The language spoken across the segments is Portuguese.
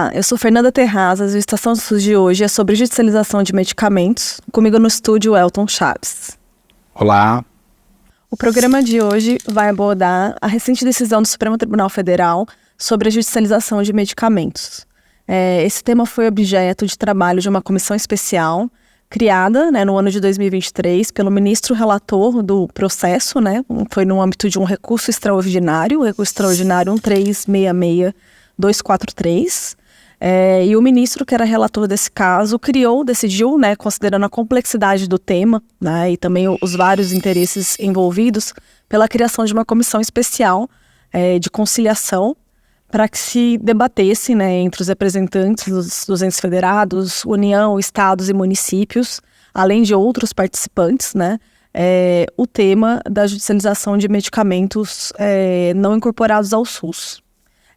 Olá, eu sou Fernanda Terrazas e o Estação SUS de hoje é sobre judicialização de medicamentos. Comigo no estúdio, Elton Chaves. Olá. O programa de hoje vai abordar a recente decisão do Supremo Tribunal Federal sobre a judicialização de medicamentos. Esse tema foi objeto de trabalho de uma comissão especial criada no ano de 2023 pelo ministro relator do processo, foi no âmbito de um recurso extraordinário, o recurso extraordinário 1366243, e o ministro que era relator desse caso decidiu, considerando a complexidade do tema, e também os vários interesses envolvidos, pela criação de uma comissão especial de conciliação para que se debatesse entre os representantes dos entes federados, União, estados e municípios, além de outros participantes, o tema da judicialização de medicamentos não incorporados ao SUS.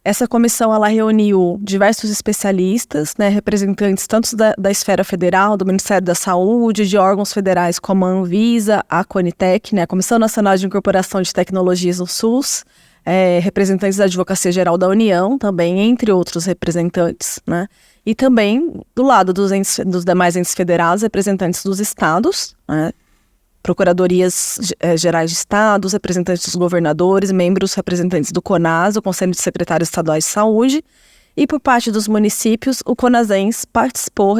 Essa comissão ela reuniu diversos especialistas, representantes tanto da esfera federal, do Ministério da Saúde, de órgãos federais como a Anvisa, a Conitec, a Comissão Nacional de Incorporação de Tecnologias no SUS, representantes da Advocacia Geral da União, também, entre outros representantes, e também, do lado dos demais entes federados, representantes dos estados, procuradorias gerais de estados, representantes dos governadores, membros representantes do CONAS, o Conselho de Secretários Estaduais de Saúde, e por parte dos municípios, o CONASENS participou,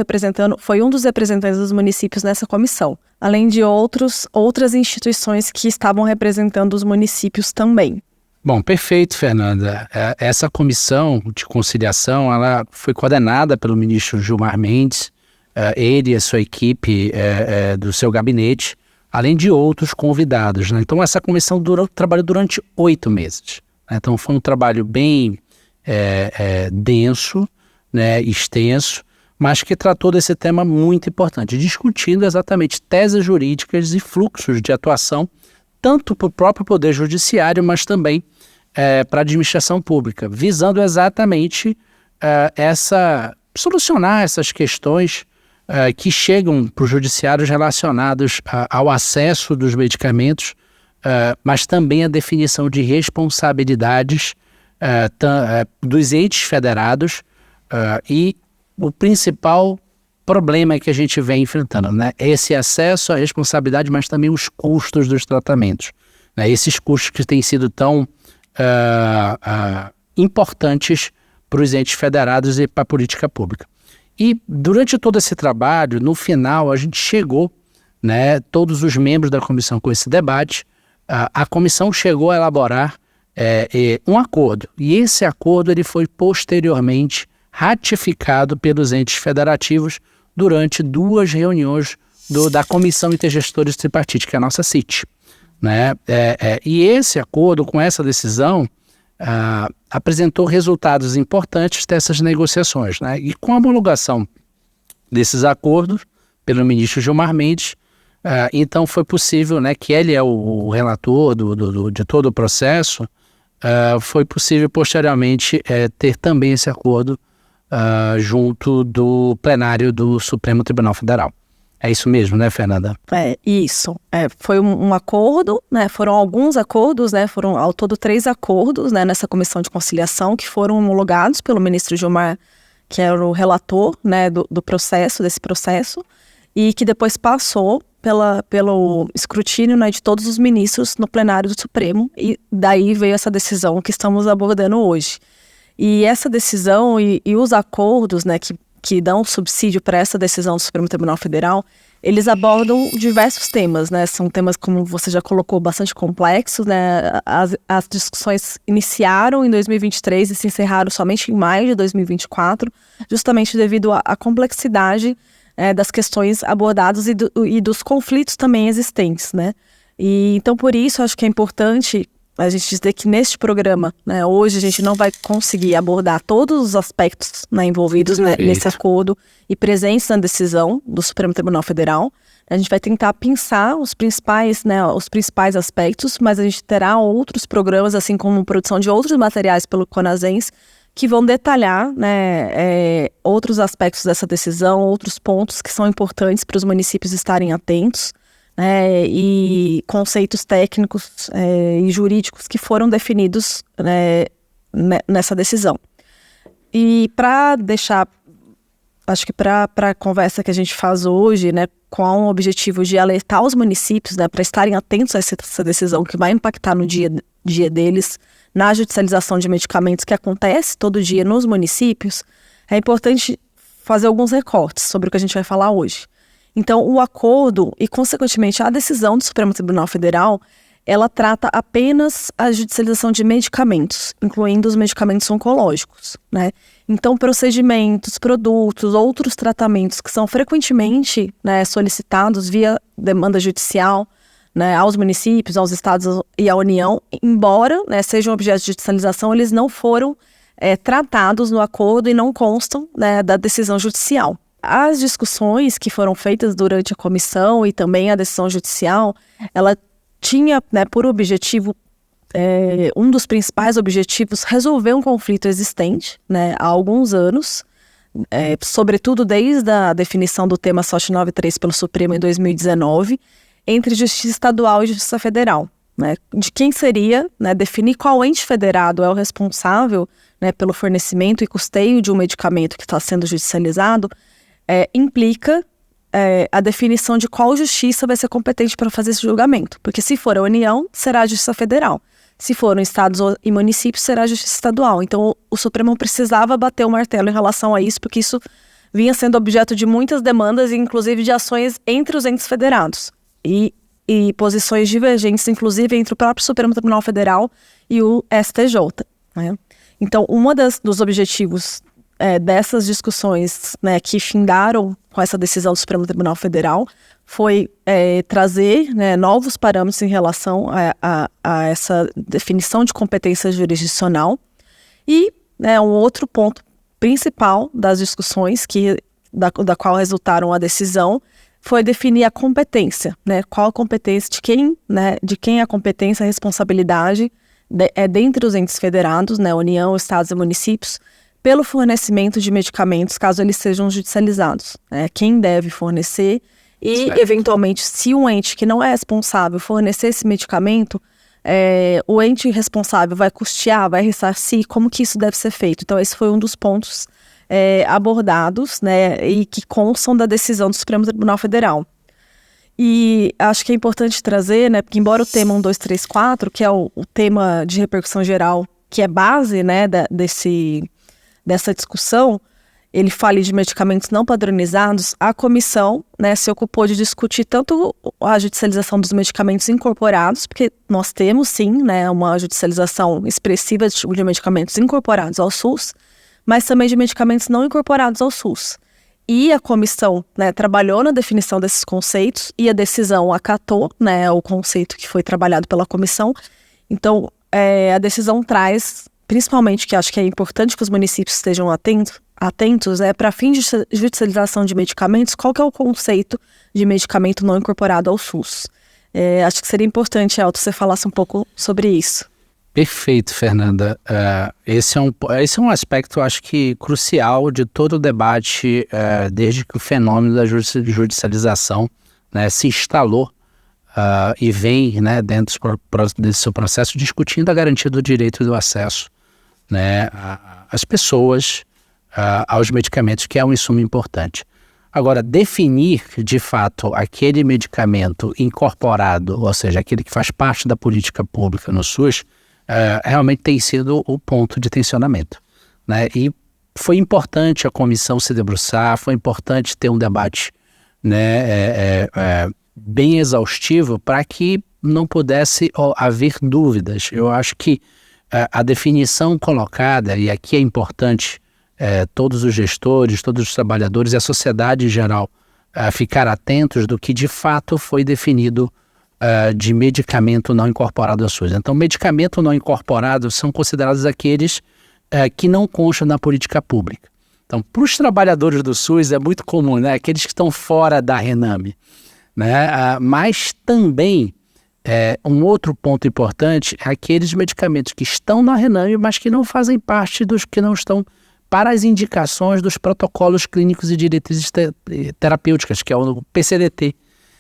foi um dos representantes dos municípios nessa comissão, além de outras instituições que estavam representando os municípios também. Bom, perfeito, Fernanda. Essa comissão de conciliação, ela foi coordenada pelo ministro Gilmar Mendes, ele e a sua equipe do seu gabinete, além de outros convidados. Então, essa comissão trabalhou durante 8 meses. Então, foi um trabalho bem denso, extenso, mas que tratou desse tema muito importante, discutindo exatamente teses jurídicas e fluxos de atuação, tanto para o próprio Poder Judiciário, mas também para a administração pública, visando exatamente solucionar essas questões que chegam para os judiciários relacionados ao acesso dos medicamentos, mas também a definição de responsabilidades dos entes federados e o principal problema que a gente vem enfrentando, esse acesso à responsabilidade, mas também os custos dos tratamentos, esses custos que têm sido tão importantes para os entes federados e para a política pública. E durante todo esse trabalho, no final, a gente chegou, todos os membros da comissão com esse debate, a comissão chegou a elaborar um acordo, e esse acordo ele foi posteriormente ratificado pelos entes federativos durante 2 reuniões da Comissão Intergestores Tripartite, que é a nossa CIT. E esse acordo, com essa decisão, apresentou resultados importantes dessas negociações. E com a homologação desses acordos pelo ministro Gilmar Mendes, então foi possível, que ele é o relator de todo o processo, foi possível posteriormente ter também esse acordo junto do plenário do Supremo Tribunal Federal. É isso mesmo, Fernanda? Isso. Foi um acordo, foram alguns acordos, foram ao todo 3 acordos, nessa comissão de conciliação que foram homologados pelo ministro Gilmar, que era o relator, do processo, desse processo, e que depois passou pelo escrutínio, de todos os ministros no plenário do Supremo, e daí veio essa decisão que estamos abordando hoje. E essa decisão e os acordos, que dão subsídio para essa decisão do Supremo Tribunal Federal, eles abordam diversos temas, São temas, como você já colocou, bastante complexos, As discussões iniciaram em 2023 e se encerraram somente em maio de 2024, justamente devido à complexidade das questões abordadas e dos conflitos também existentes, E então, por isso, acho que é importante a gente dizer que neste programa, hoje a gente não vai conseguir abordar todos os aspectos envolvidos nesse acordo e presentes na decisão do Supremo Tribunal Federal. A gente vai tentar pensar os principais aspectos, mas a gente terá outros programas, assim como produção de outros materiais pelo CONASENS, que vão detalhar outros aspectos dessa decisão, outros pontos que são importantes para os municípios estarem atentos. E conceitos técnicos e jurídicos que foram definidos nessa decisão. E para deixar, acho que para a conversa que a gente faz hoje, né, com o objetivo de alertar os municípios, né, para estarem atentos a essa decisão que vai impactar no dia a dia deles, na judicialização de medicamentos que acontece todo dia nos municípios, é importante fazer alguns recortes sobre o que a gente vai falar hoje. Então, o acordo e, consequentemente, a decisão do Supremo Tribunal Federal, ela trata apenas a judicialização de medicamentos, incluindo os medicamentos oncológicos, né? Então, procedimentos, produtos, outros tratamentos que são frequentemente, né, solicitados via demanda judicial, né, aos municípios, aos estados e à União, embora, né, sejam objeto de judicialização, eles não foram tratados no acordo e não constam, né, da decisão judicial. As discussões que foram feitas durante a comissão e também a decisão judicial, ela tinha, né, por objetivo, um dos principais objetivos, resolver um conflito existente, né, há alguns anos, sobretudo desde a definição do tema SOT 93 pelo Supremo em 2019, entre Justiça Estadual e Justiça Federal, né, de quem seria, né, definir qual ente federado é o responsável, né, pelo fornecimento e custeio de um medicamento que está sendo judicializado, implica a definição de qual justiça vai ser competente para fazer esse julgamento. Porque se for a União, será a Justiça Federal. Se forem estados e municípios, será a Justiça Estadual. Então, o Supremo precisava bater o martelo em relação a isso, porque isso vinha sendo objeto de muitas demandas, inclusive de ações entre os entes federados. E posições divergentes, inclusive, entre o próprio Supremo Tribunal Federal e o STJ, né? Então, dos objetivos dessas discussões, né, que findaram com essa decisão do Supremo Tribunal Federal foi trazer, né, novos parâmetros em relação a essa definição de competência jurisdicional. E, né, um outro ponto principal das discussões da qual resultaram a decisão foi definir a competência, né, qual a competência de quem é a competência, a responsabilidade dentre os entes federados, né, União, estados e municípios, pelo fornecimento de medicamentos, caso eles sejam judicializados. Quem deve fornecer e, certo, eventualmente, se um ente que não é responsável fornecer esse medicamento, o ente responsável vai custear, vai ressarcir, como que isso deve ser feito. Então, esse foi um dos pontos abordados, né, e que constam da decisão do Supremo Tribunal Federal. E acho que é importante trazer, né, porque embora o tema 1234, que é o tema de repercussão geral, que é base, né, dessa discussão, ele fale de medicamentos não padronizados, a comissão, né, se ocupou de discutir tanto a judicialização dos medicamentos incorporados, porque nós temos sim, né, uma judicialização expressiva de medicamentos incorporados ao SUS, mas também de medicamentos não incorporados ao SUS. E a comissão, né, trabalhou na definição desses conceitos e a decisão acatou, né, o conceito que foi trabalhado pela comissão. Então, a decisão traz, principalmente, que acho que é importante que os municípios estejam atentos, para fim de judicialização de medicamentos, qual que é o conceito de medicamento não incorporado ao SUS. Acho que seria importante, Elton, você falasse um pouco sobre isso. Perfeito, Fernanda. Esse é um aspecto, acho que, crucial de todo o debate desde que o fenômeno da judicialização, né, se instalou e vem, né, dentro desse seu processo discutindo a garantia do direito do acesso, né, às pessoas aos medicamentos, que é um insumo importante. Agora, definir, de fato, aquele medicamento incorporado, ou seja, aquele que faz parte da política pública no SUS, realmente tem sido o ponto de tensionamento, né? E foi importante a comissão se debruçar, foi importante ter um debate, né, bem exaustivo para que não pudesse haver dúvidas. Eu acho que a definição colocada, e aqui é importante todos os gestores, todos os trabalhadores e a sociedade em geral ficar atentos do que de fato foi definido de medicamento não incorporado ao SUS. Então, medicamento não incorporado são considerados aqueles que não constam na política pública. Então, para os trabalhadores do SUS é muito comum, né? Aqueles que estão fora da RENAME, né? Mas também um outro ponto importante é aqueles medicamentos que estão na RENAME, mas que não fazem parte dos que não estão para as indicações dos protocolos clínicos e diretrizes terapêuticas, que é o PCDT.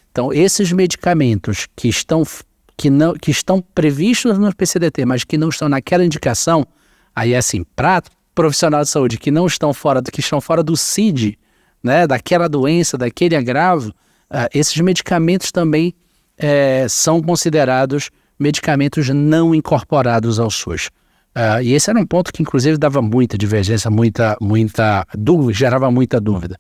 Então, esses medicamentos que estão previstos no PCDT, mas que não estão naquela indicação, aí assim, para profissional de saúde que estão fora do CID, né, daquela doença, daquele agravo, esses medicamentos também são considerados medicamentos não incorporados ao SUS. E esse era um ponto que, inclusive, dava muita divergência, muita dúvida, gerava muita dúvida.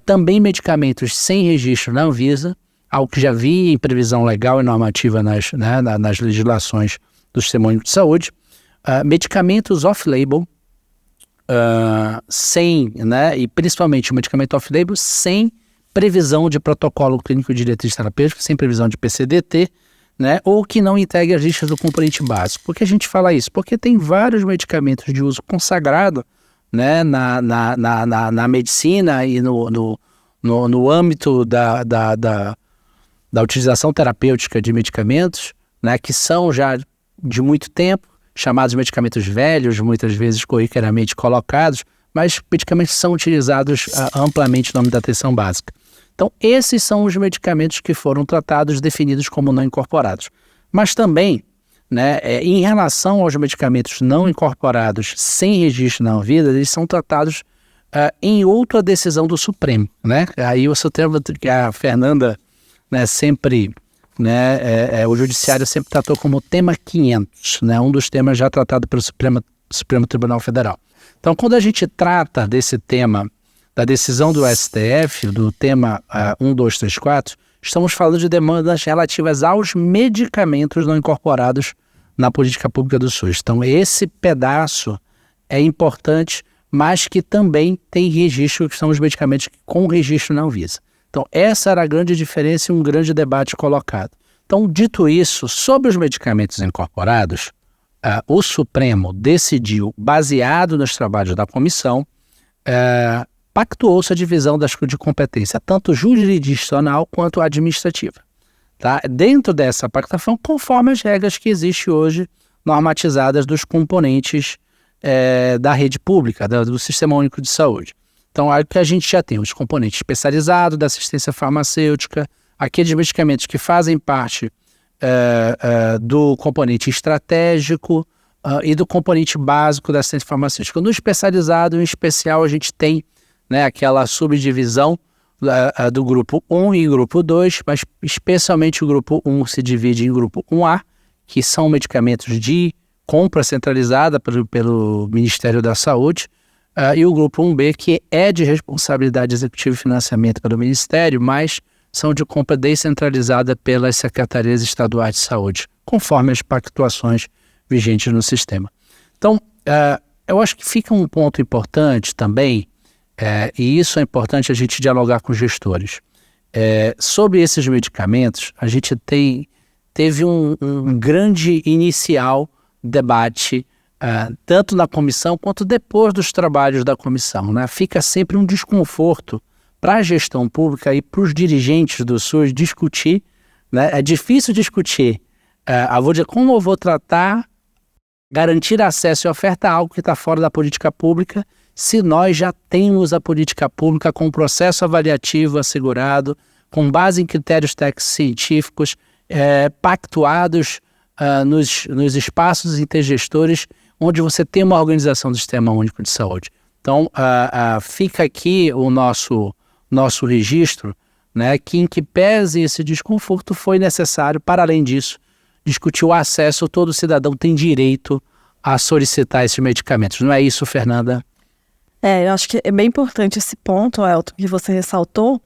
Também medicamentos sem registro na Anvisa, algo que já havia em previsão legal e normativa nas legislações do Sistema Único de Saúde. Medicamentos off-label, sem, né, e principalmente o medicamento off-label sem previsão de protocolo clínico de diretriz terapêutica, sem previsão de PCDT, né, ou que não integre as listas do componente básico. Por que a gente fala isso? Porque tem vários medicamentos de uso consagrado, né, na medicina e no âmbito da utilização terapêutica de medicamentos, né, que são já de muito tempo, chamados medicamentos velhos, muitas vezes corriqueiramente colocados, mas medicamentos são utilizados amplamente no âmbito da atenção básica. Então, esses são os medicamentos que foram tratados, definidos como não incorporados. Mas também, né, em relação aos medicamentos não incorporados sem registro na Anvisa, eles são tratados em outra decisão do Supremo, né? Aí o Supremo, que a Fernanda, né, sempre, né, o Judiciário sempre tratou como tema 500, né, um dos temas já tratado pelo Supremo Tribunal Federal. Então, quando a gente trata desse tema, da decisão do STF, do tema 1, 2, 3, 4, estamos falando de demandas relativas aos medicamentos não incorporados na política pública do SUS. Então, esse pedaço é importante, mas que também tem registro, que são os medicamentos com registro na Anvisa. Então, essa era a grande diferença e um grande debate colocado. Então, dito isso, sobre os medicamentos incorporados, o Supremo decidiu, baseado nos trabalhos da comissão, pactuou-se a divisão de competência, tanto jurisdicional quanto administrativa. Tá? Dentro dessa pactação, conforme as regras que existem hoje, normatizadas dos componentes da rede pública, do Sistema Único de Saúde. Então, aí que a gente já tem os componentes especializados da assistência farmacêutica, aqueles medicamentos que fazem parte do componente estratégico e do componente básico da assistência farmacêutica. No especializado, em especial, a gente tem, né, aquela subdivisão do grupo 1 e grupo 2, mas especialmente o grupo 1 se divide em grupo 1A, que são medicamentos de compra centralizada pelo Ministério da Saúde, e o grupo 1B, que é de responsabilidade executiva e financiamento pelo Ministério, mas são de compra descentralizada pelas secretarias estaduais de saúde, conforme as pactuações vigentes no sistema. Então, eu acho que fica um ponto importante também, e isso é importante a gente dialogar com os gestores. Sobre esses medicamentos, a gente teve um grande inicial debate, tanto na comissão quanto depois dos trabalhos da comissão, né? Fica sempre um desconforto para a gestão pública e para os dirigentes do SUS discutir, né? É difícil discutir como eu vou tratar, garantir acesso e oferta a algo que está fora da política pública, se nós já temos a política pública com processo avaliativo assegurado, com base em critérios técnicos científicos, pactuados nos espaços intergestores, onde você tem uma organização do Sistema Único de Saúde. Então, fica aqui o nosso registro, né, que em que pese esse desconforto, foi necessário, para além disso, discutir o acesso. Todo cidadão tem direito a solicitar esses medicamentos. Não é isso, Fernanda? Eu acho que é bem importante esse ponto, Elton, que você ressaltou.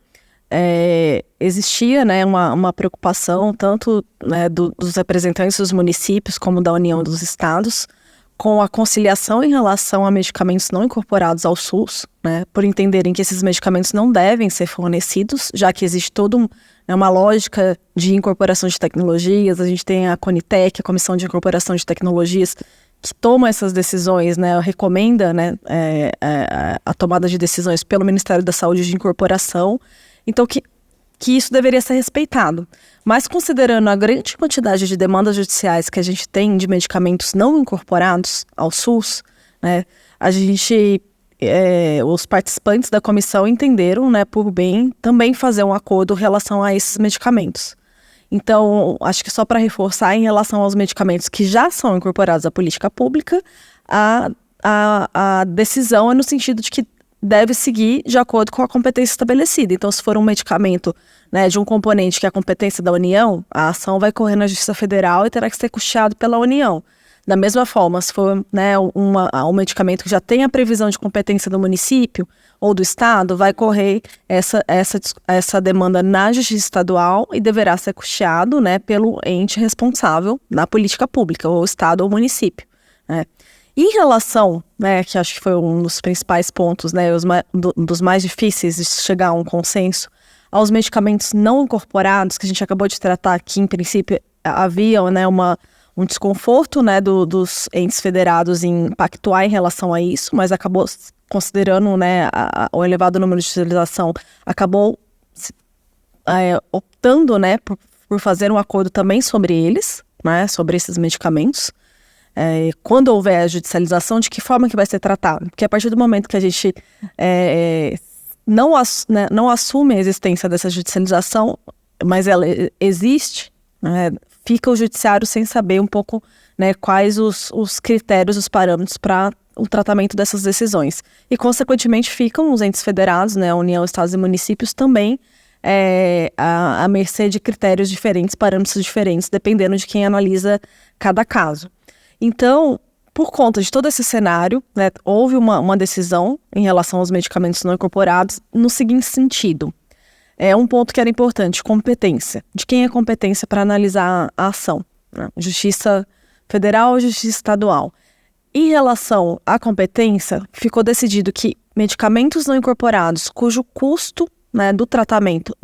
Existia, né, uma preocupação tanto, né, dos representantes dos municípios como da União dos Estados com a conciliação em relação a medicamentos não incorporados ao SUS, né, por entenderem que esses medicamentos não devem ser fornecidos, já que existe toda uma lógica de incorporação de tecnologias. A gente tem a Conitec, a Comissão de Incorporação de Tecnologias, que toma essas decisões, né, recomenda, né, a tomada de decisões pelo Ministério da Saúde de incorporação. Então, que isso deveria ser respeitado. Mas considerando a grande quantidade de demandas judiciais que a gente tem de medicamentos não incorporados ao SUS, né, os participantes da comissão entenderam, né, por bem também fazer um acordo em relação a esses medicamentos. Então, acho que só para reforçar, em relação aos medicamentos que já são incorporados à política pública, a a decisão é no sentido de que deve seguir de acordo com a competência estabelecida. Então, se for um medicamento, né, de um componente que é a competência da União, a ação vai correr na Justiça Federal e terá que ser custeado pela União. Da mesma forma, se for, né, um medicamento que já tem a previsão de competência do município ou do estado, vai correr essa demanda na Justiça Estadual e deverá ser custeado, né, pelo ente responsável na política pública, ou estado ou município, né. Em relação, né, que acho que foi um dos principais pontos, né, dos mais difíceis de chegar a um consenso, aos medicamentos não incorporados, que a gente acabou de tratar aqui, em princípio, havia, né, um desconforto, né, dos entes federados em pactuar em relação a isso, mas acabou considerando, né, o elevado número de utilização, acabou optando, né, por fazer um acordo também sobre eles, né, sobre esses medicamentos. Quando houver a judicialização, de que forma que vai ser tratado? Porque a partir do momento que a gente não assume a existência dessa judicialização, mas ela existe, né, fica o judiciário sem saber um pouco, né, quais os critérios, os parâmetros para o tratamento dessas decisões. E, consequentemente, ficam os entes federados, né, a União, Estados e municípios também à mercê de critérios diferentes, parâmetros diferentes, dependendo de quem analisa cada caso. Então, por conta de todo esse cenário, né, houve uma decisão em relação aos medicamentos não incorporados no seguinte sentido. Um ponto que era importante, competência. De quem é competência para analisar a ação? Né? Justiça Federal ou Justiça Estadual? Em relação à competência, ficou decidido que medicamentos não incorporados, cujo custo, né, do tratamento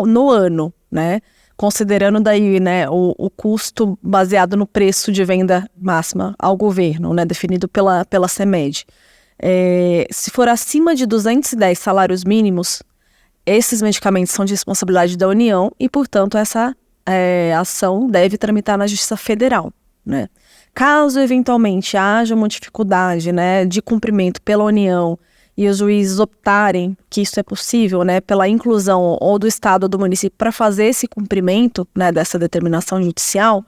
no ano, né, considerando daí, né, o custo baseado no preço de venda máxima ao governo, né, definido pela CMED. Se for acima de 210 salários mínimos, esses medicamentos são de responsabilidade da União e, portanto, essa ação deve tramitar na Justiça Federal, né. Caso, eventualmente, haja uma dificuldade, né, de cumprimento pela União e os juízes optarem que isso é possível, né, pela inclusão ou do estado ou do município para fazer esse cumprimento, né, dessa determinação judicial,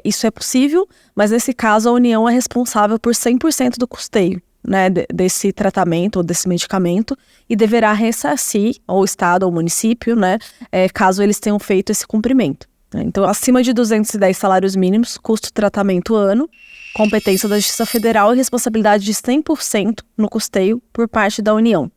isso é possível, mas nesse caso a União é responsável por 100% do custeio, né, desse tratamento ou desse medicamento e deverá ressarcir ou o estado ou o município, né, caso eles tenham feito esse cumprimento. Então, acima de 210 salários mínimos, custo de tratamento ano, competência da Justiça Federal e responsabilidade de 100% no custeio por parte da União.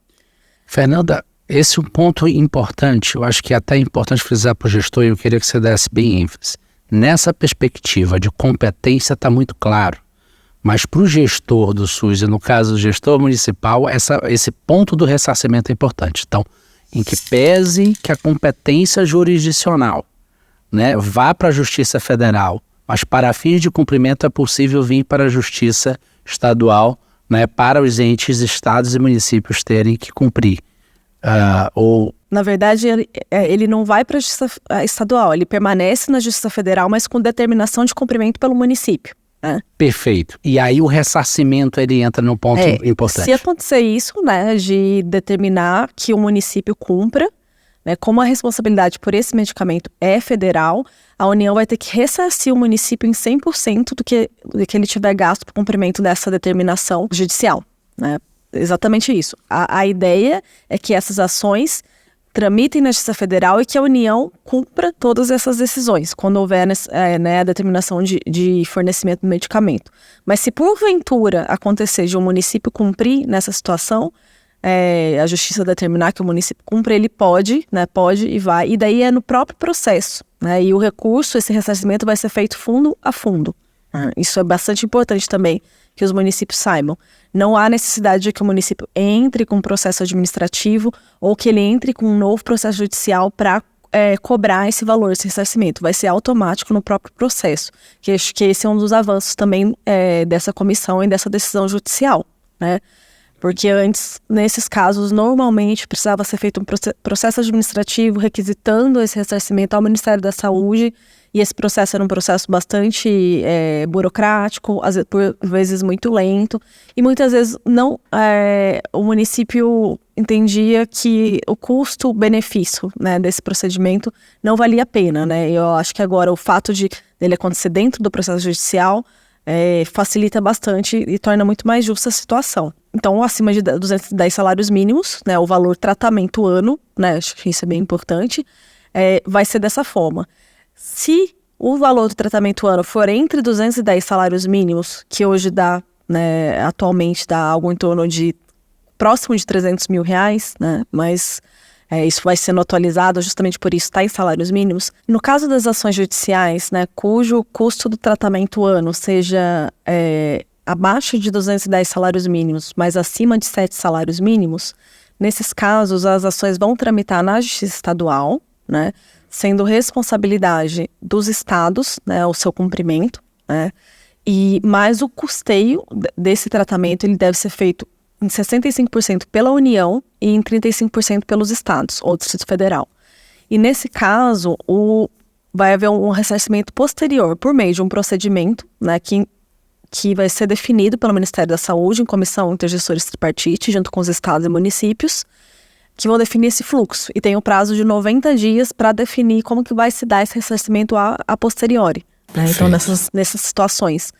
Fernanda, esse é um ponto importante, eu acho que é até importante frisar para o gestor, e eu queria que você desse bem ênfase. Nessa perspectiva de competência está muito claro, mas para o gestor do SUS, e no caso do gestor municipal, esse ponto do ressarcimento é importante. Então, em que pese que a competência jurisdicional, né, vá para a Justiça Federal, mas para fins de cumprimento é possível vir para a Justiça Estadual, né, para os entes, estados e municípios terem que cumprir. Na verdade, ele não vai para a Justiça Estadual, ele permanece na Justiça Federal, mas com determinação de cumprimento pelo município. Né? Perfeito. E aí o ressarcimento ele entra num ponto importante. Se acontecer isso, né, de determinar que o município cumpra, né, como a responsabilidade por esse medicamento é federal, a União vai ter que ressarcir o município em 100% do que ele tiver gasto para o cumprimento dessa determinação judicial. Né? Exatamente isso. A ideia é que essas ações tramitem na Justiça Federal e que a União cumpra todas essas decisões, quando houver né, a determinação de fornecimento do medicamento. Mas se porventura acontecer de um município cumprir nessa situação, a Justiça determinar que o município cumpra, ele pode e vai, e daí é no próprio processo, né, e o recurso, esse ressarcimento vai ser feito fundo a fundo. Isso é bastante importante também, que os municípios saibam. Não há necessidade de que o município entre com um processo administrativo ou que ele entre com um novo processo judicial para cobrar esse valor, esse ressarcimento. Vai ser automático no próprio processo, que acho que esse é um dos avanços também dessa comissão e dessa decisão judicial, né? Porque antes, nesses casos, normalmente precisava ser feito um processo administrativo requisitando esse ressarcimento ao Ministério da Saúde, e esse processo era um processo bastante burocrático, por vezes muito lento, e muitas vezes o município entendia que o custo-benefício, né, desse procedimento não valia a pena, né? Eu acho que agora o fato dele acontecer dentro do processo judicial facilita bastante e torna muito mais justa a situação. Então, acima de 210 salários mínimos, né, o valor tratamento ano, né, acho que isso é bem importante, vai ser dessa forma. Se o valor do tratamento ano for entre 210 salários mínimos, que hoje dá, né, atualmente dá algo em torno de próximo de 300 mil reais, né, mas isso vai sendo atualizado, justamente por isso está em salários mínimos. No caso das ações judiciais, né, cujo custo do tratamento ano seja abaixo de 210 salários mínimos, mas acima de 7 salários mínimos, nesses casos as ações vão tramitar na Justiça Estadual, né, sendo responsabilidade dos estados, né, o seu cumprimento, né, mas o custeio desse tratamento ele deve ser feito em 65% pela União e em 35% pelos estados ou Distrito Federal. E nesse caso, vai haver um ressarcimento posterior por meio de um procedimento, né, que vai ser definido pelo Ministério da Saúde em comissão intergestores tripartite, junto com os estados e municípios, que vão definir esse fluxo. E tem um prazo de 90 dias para definir como que vai se dar esse ressarcimento a posteriori. Né? Então, nessas situações,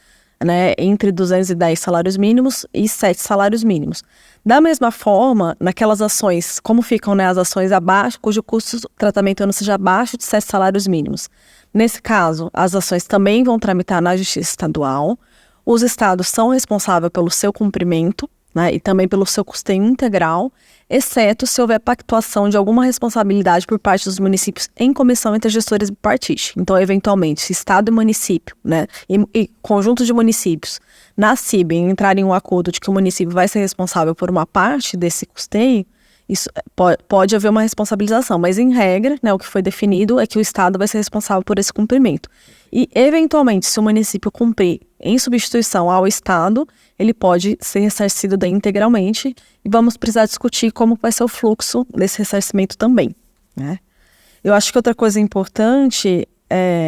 né, entre 210 salários mínimos e 7 salários mínimos. Da mesma forma, naquelas ações, como ficam, né, as ações abaixo, cujo custo do tratamento ano seja abaixo de 7 salários mínimos. Nesse caso, as ações também vão tramitar na Justiça Estadual. Os estados são responsáveis pelo seu cumprimento, né, e também pelo seu custeio integral, exceto se houver pactuação de alguma responsabilidade por parte dos municípios em comissão intergestores bipartite. Então, eventualmente, se estado e município, né, e conjunto de municípios, na CIB, entrarem em um acordo de que o município vai ser responsável por uma parte desse custeio, isso pode haver uma responsabilização, mas em regra, né, o que foi definido é que o estado vai ser responsável por esse cumprimento. E, eventualmente, se o município cumprir em substituição ao estado, ele pode ser ressarcido integralmente e vamos precisar discutir como vai ser o fluxo desse ressarcimento também, né? Eu acho que outra coisa importante,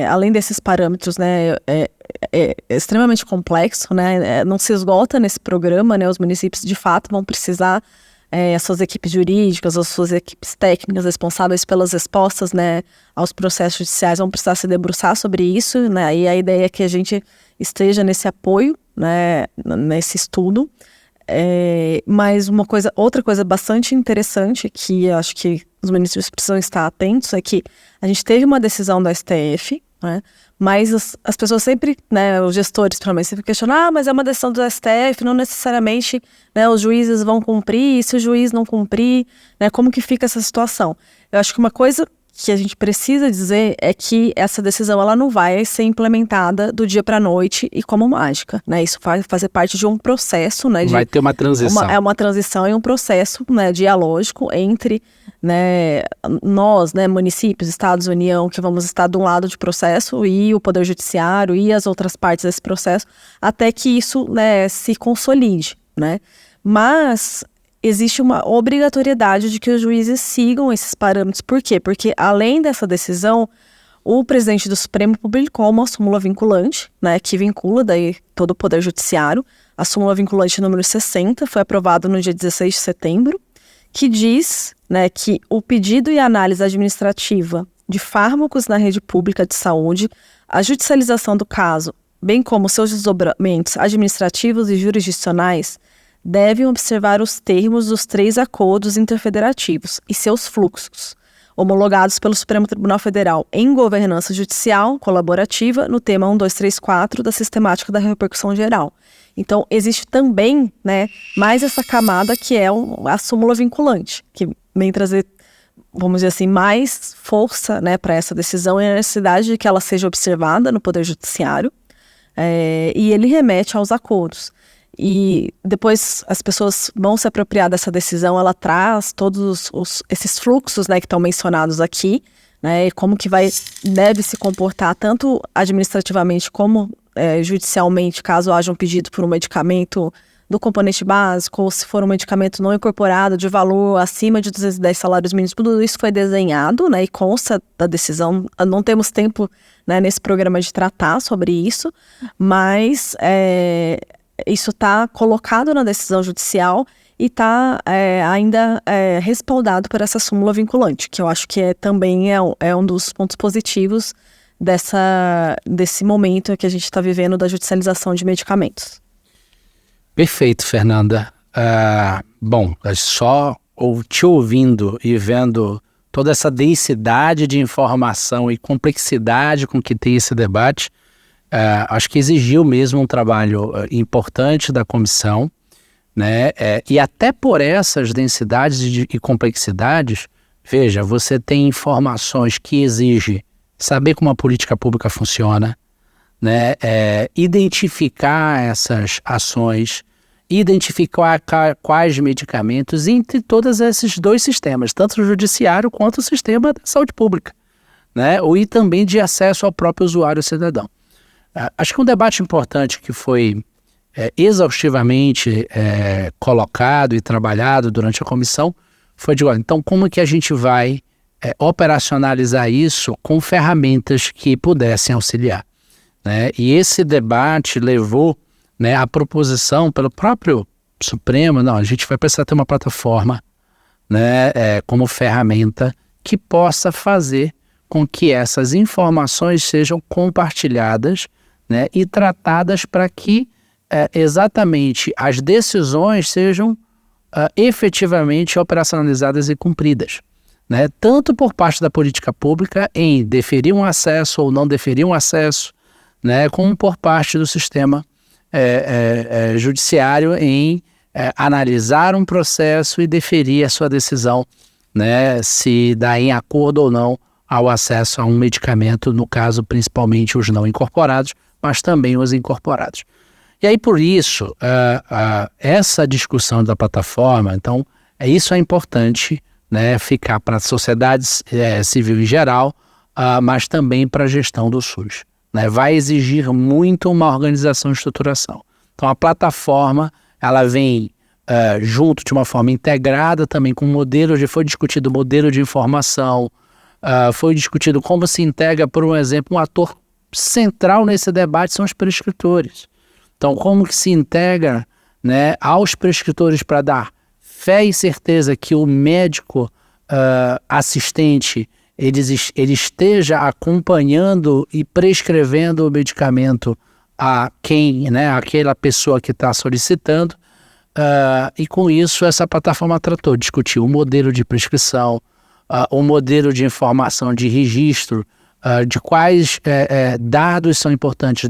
além desses parâmetros, né, é extremamente complexo, né, não se esgota nesse programa, né, os municípios de fato vão precisar, as suas equipes jurídicas, as suas equipes técnicas responsáveis pelas respostas, né, aos processos judiciais vão precisar se debruçar sobre isso, né, e a ideia é que a gente esteja nesse apoio, né, nesse estudo. Mas outra coisa bastante interessante que eu acho que os municípios precisam estar atentos é que a gente teve uma decisão do STF, né, mas as pessoas sempre, né, os gestores principalmente sempre questionam, mas é uma decisão do STF, não necessariamente, né, os juízes vão cumprir, e se o juiz não cumprir, né, como que fica essa situação? Eu acho que uma coisa que a gente precisa dizer é que essa decisão ela não vai ser implementada do dia para a noite e como mágica, né? Isso vai fazer parte de um processo, né? Vai ter uma transição. Uma transição e um processo, né, dialógico entre, né, nós, né, municípios, estados, União, que vamos estar de um lado de processo e o Poder Judiciário e as outras partes desse processo, até que isso, né, se consolide, né? Mas existe uma obrigatoriedade de que os juízes sigam esses parâmetros. Por quê? Porque, além dessa decisão, o presidente do Supremo publicou uma súmula vinculante, né, que vincula daí todo o Poder Judiciário. A súmula vinculante número 60 foi aprovada no dia 16 de setembro, que diz, né, que o pedido e análise administrativa de fármacos na rede pública de saúde, a judicialização do caso, bem como seus desdobramentos administrativos e jurisdicionais, devem observar os termos dos 3 acordos interfederativos e seus fluxos, homologados pelo Supremo Tribunal Federal em governança judicial colaborativa no tema 1234 da sistemática da repercussão geral. Então, existe também, né, mais essa camada que é a súmula vinculante, que vem trazer, vamos dizer assim, mais força, né, para essa decisão e a necessidade de que ela seja observada no Poder Judiciário, e ele remete aos acordos. E depois as pessoas vão se apropriar dessa decisão, ela traz todos esses fluxos, né, que estão mencionados aqui, né, e como que deve se comportar tanto administrativamente como judicialmente, caso haja um pedido por um medicamento do componente básico, ou se for um medicamento não incorporado de valor acima de 210 salários mínimos. Tudo isso foi desenhado, né, e consta da decisão. Não temos tempo, né, nesse programa de tratar sobre isso, mas isso está colocado na decisão judicial e está ainda respaldado por essa súmula vinculante, que eu acho que também é um dos pontos positivos desse momento que a gente está vivendo da judicialização de medicamentos. Perfeito, Fernanda. Bom, só te ouvindo e vendo toda essa densidade de informação e complexidade com que tem esse debate, acho que exigiu mesmo um trabalho importante da comissão, né? E até por essas densidades e complexidades, veja, você tem informações que exigem saber como a política pública funciona, né? Identificar essas ações, identificar quais medicamentos entre todos esses dois sistemas, tanto o judiciário quanto o sistema da saúde pública, né? E também de acesso ao próprio usuário cidadão. Acho que um debate importante que foi exaustivamente colocado e trabalhado durante a comissão foi de, então, como que a gente vai operacionalizar isso com ferramentas que pudessem auxiliar, né? E esse debate levou, né, a proposição pelo próprio Supremo, não, a gente vai precisar ter uma plataforma, né, como ferramenta que possa fazer com que essas informações sejam compartilhadas, né, e tratadas para que exatamente as decisões sejam efetivamente operacionalizadas e cumpridas, né, tanto por parte da política pública em deferir um acesso ou não deferir um acesso, né, como por parte do sistema judiciário em analisar um processo e deferir a sua decisão, né, se dá em acordo ou não ao acesso a um medicamento, no caso principalmente os não incorporados, mas também os incorporados. E aí por isso, essa discussão da plataforma, então, isso é importante, né, ficar para a sociedade civil em geral, mas também para a gestão do SUS. Né, vai exigir muito uma organização e estruturação. Então a plataforma, ela vem junto de uma forma integrada também com foi discutido o modelo de informação, foi discutido como se integra, por um exemplo, um ator central nesse debate são os prescritores. Então como que se integra, né, aos prescritores para dar fé e certeza que o médico assistente ele esteja acompanhando e prescrevendo o medicamento a quem, né, aquela pessoa que está solicitando, e com isso essa plataforma discutiu o modelo de prescrição, o modelo de informação de registro, de quais dados são importantes,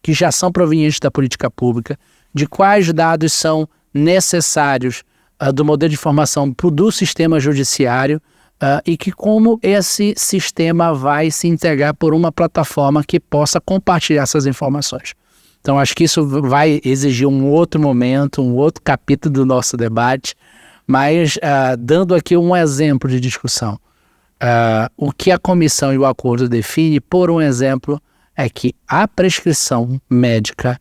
que já são provenientes da política pública, de quais dados são necessários do modelo de informação do sistema judiciário, e que como esse sistema vai se integrar por uma plataforma que possa compartilhar essas informações. Então acho que isso vai exigir um outro momento, um outro capítulo do nosso debate, mas dando aqui um exemplo de discussão. O que a comissão e o acordo define, por um exemplo, é que a prescrição médica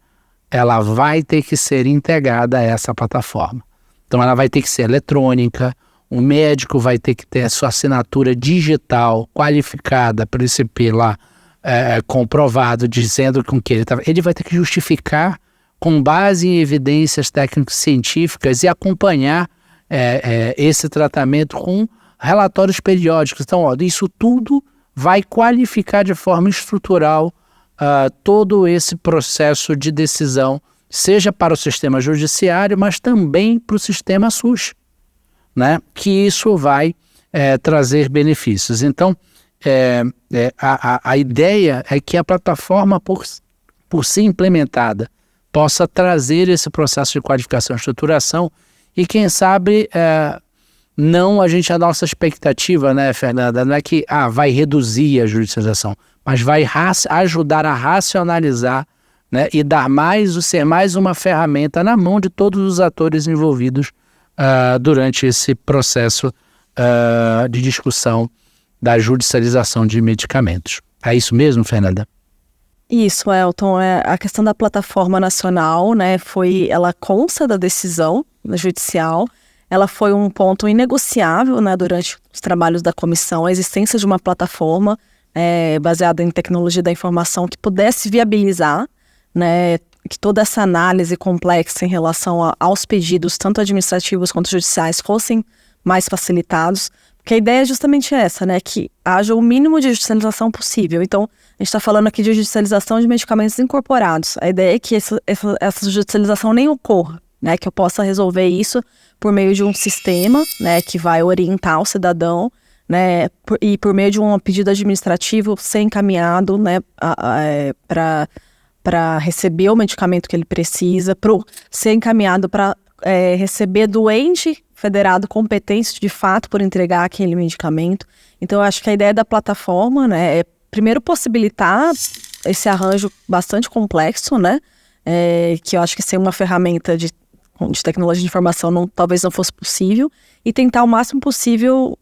ela vai ter que ser integrada a essa plataforma. Então ela vai ter que ser eletrônica, o médico vai ter que ter a sua assinatura digital qualificada para esse lá comprovado, dizendo com que ele vai ter que justificar com base em evidências técnico-científicas e acompanhar esse tratamento com relatórios periódicos. Então, isso tudo vai qualificar de forma estrutural todo esse processo de decisão, seja para o sistema judiciário, mas também para o sistema SUS, né? Que isso vai trazer benefícios. Então, a ideia é que a plataforma, por ser implementada, possa trazer esse processo de qualificação e estruturação e, quem sabe, a nossa expectativa, né, Fernanda, não é que vai reduzir a judicialização, mas vai ajudar a racionalizar, né, e ser mais uma ferramenta na mão de todos os atores envolvidos durante esse processo de discussão da judicialização de medicamentos. É isso mesmo, Fernanda? Isso, Elton. A questão da plataforma nacional, né, ela consta da decisão judicial, ela foi um ponto inegociável, né, durante os trabalhos da comissão, a existência de uma plataforma baseada em tecnologia da informação que pudesse viabilizar, né, que toda essa análise complexa em relação aos pedidos, tanto administrativos quanto judiciais, fossem mais facilitados, Porque a ideia é justamente essa, né? Que haja o mínimo de judicialização possível. Então, a gente está falando aqui de judicialização de medicamentos incorporados. A ideia é que essa judicialização nem ocorra, né? Que eu possa resolver isso por meio de um sistema, né? Que vai orientar o cidadão, né? E por meio de um pedido administrativo ser encaminhado, né? Para receber o medicamento que ele precisa, ser encaminhado para receber do ente federado competente de fato por entregar aquele medicamento. Então, eu acho que a ideia da plataforma, né, é primeiro possibilitar esse arranjo bastante complexo, né, que eu acho que ser uma ferramenta de tecnologia de informação talvez não fosse possível, e tentar o máximo possível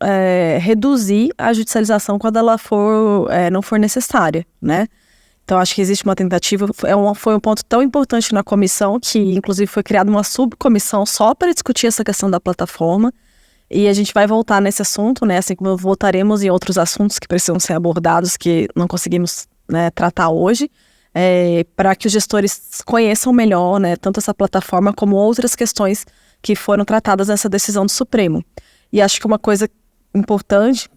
reduzir a judicialização quando ela não for necessária, né. Então, acho que existe uma tentativa, foi um ponto tão importante na comissão que, inclusive, foi criada uma subcomissão só para discutir essa questão da plataforma. E a gente vai voltar nesse assunto, né? Assim como voltaremos em outros assuntos que precisam ser abordados, que não conseguimos, né, tratar hoje, para que os gestores conheçam melhor, né, tanto essa plataforma como outras questões que foram tratadas nessa decisão do Supremo. E acho que uma coisa importante,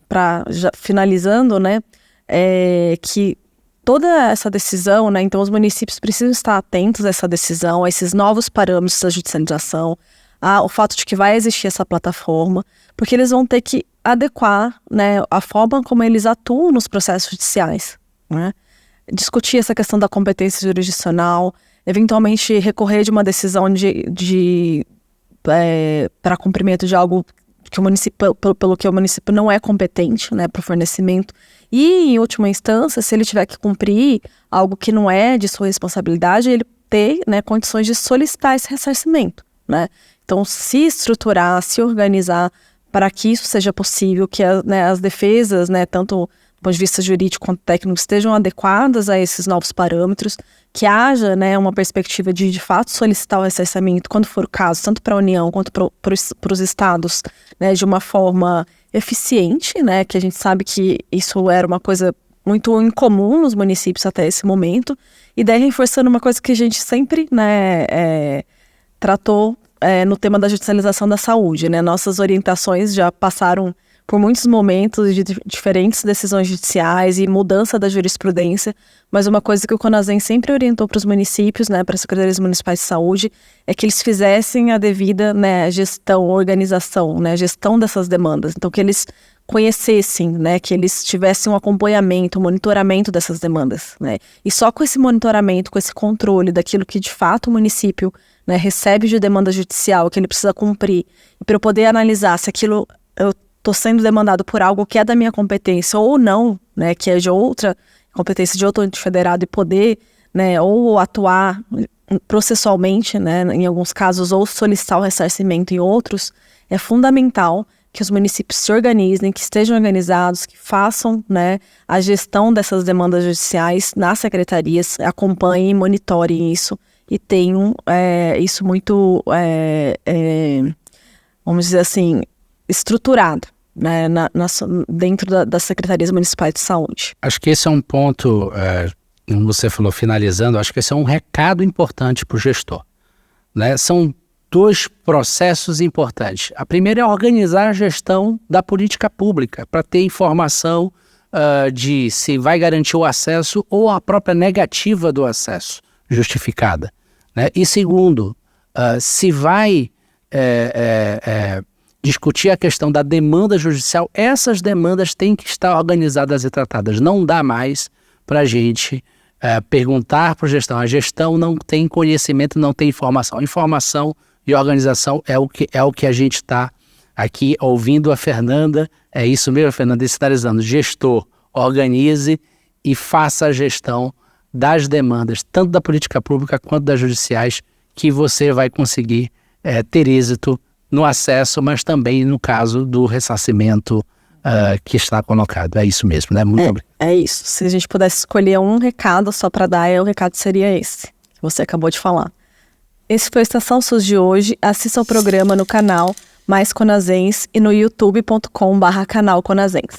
finalizando, né, é que toda essa decisão, né, então os municípios precisam estar atentos a essa decisão, a esses novos parâmetros da judicialização, ao fato de que vai existir essa plataforma, porque eles vão ter que adequar, né, a forma como eles atuam nos processos judiciais, né? Discutir essa questão da competência jurisdicional, eventualmente recorrer de uma decisão para cumprimento de algo que o município, pelo que o município não é competente, né, para o fornecimento. E, em última instância, se ele tiver que cumprir algo que não é de sua responsabilidade, ele ter, né, condições de solicitar esse ressarcimento, né? Então, se estruturar, se organizar para que isso seja possível, que as defesas, né, tanto do ponto de vista jurídico quanto técnico, estejam adequadas a esses novos parâmetros, que haja, né, uma perspectiva de fato solicitar o ressarcimento, quando for o caso, tanto para a União quanto para os estados, né, de uma forma eficiente, né, que a gente sabe que isso era uma coisa muito incomum nos municípios até esse momento, e daí reforçando uma coisa que a gente sempre, né, tratou no tema da judicialização da saúde, né, nossas orientações já passaram por muitos momentos de diferentes decisões judiciais e mudança da jurisprudência, mas uma coisa que o CONASEM sempre orientou para os municípios, né, para as secretarias municipais de saúde, é que eles fizessem a devida, né, gestão, organização, né, gestão dessas demandas. Então, que eles conhecessem, né, que eles tivessem um acompanhamento, um monitoramento dessas demandas, né, e só com esse monitoramento, com esse controle daquilo que de fato o município, né, recebe de demanda judicial, que ele precisa cumprir, e para eu poder analisar se aquilo eu estou sendo demandado por algo que é da minha competência ou não, né, que é de outra competência de outro ente federado, e poder, né, ou atuar processualmente, né, em alguns casos, ou solicitar o ressarcimento em outros, é fundamental que os municípios se organizem, que estejam organizados, que façam, né, a gestão dessas demandas judiciais nas secretarias, acompanhem e monitorem isso e tenham isso muito, vamos dizer assim, estruturado, né, dentro das secretarias municipais de saúde. Acho que esse é um ponto, como você falou, finalizando, acho que esse é um recado importante para o gestor, né? São dois processos importantes. A primeira é organizar a gestão da política pública, para ter informação de se vai garantir o acesso ou a própria negativa do acesso justificada, né? E segundo, se vai discutir a questão da demanda judicial, essas demandas têm que estar organizadas e tratadas. Não dá mais para a gente perguntar para a gestão não tem conhecimento, não tem informação. Informação e organização é o que a gente está aqui ouvindo a Fernanda. É isso mesmo, Fernanda, sinalizando. Gestor, organize e faça a gestão das demandas, tanto da política pública quanto das judiciais, que você vai conseguir ter êxito no acesso, mas também no caso do ressarcimento que está colocado. É isso mesmo, né? Muito obrigado. É isso. Se a gente pudesse escolher um recado só para dar, o recado seria esse, que você acabou de falar. Esse foi o Estação SUS de hoje. Assista ao programa no canal Mais Conasens e no youtube.com/canal Conasens.